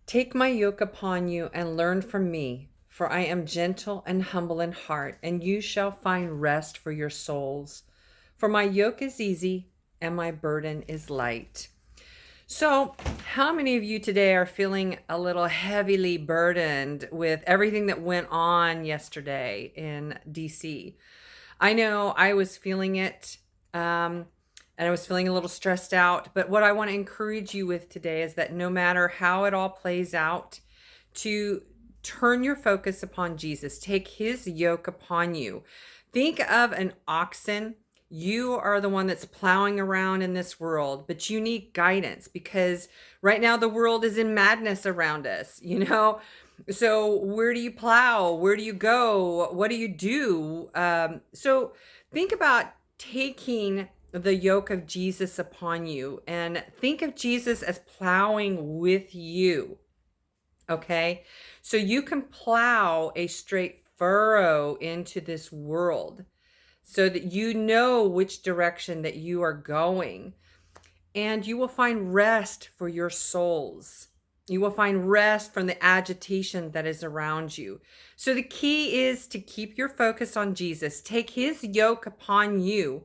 Take my yoke upon you and learn from me, for I am gentle and humble in heart, and you shall find rest for your souls. For my yoke is easy and my burden is light. So, how many of you today are feeling a little heavily burdened with everything that went on yesterday in DC? I know I was feeling it, and I was feeling a little stressed out. But what I want to encourage you with today is that no matter how it all plays out, to turn your focus upon Jesus, take his yoke upon you. Think of an oxen. You are the one that's plowing around in this world, but you need guidance because right now the world is in madness around us, you know? So, where do you plow? Where do you go? What do you do? So, think about taking the yoke of Jesus upon you and think of Jesus as plowing with you. Okay. So you can plow a straight furrow into this world so that you know which direction that you are going, and you will find rest for your souls. You will find rest from the agitation that is around you. So the key is to keep your focus on Jesus. Take his yoke upon you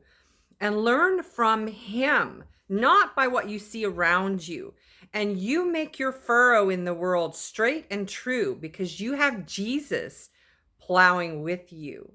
and learn from him, not by what you see around you. And you make your furrow in the world straight and true because you have Jesus plowing with you.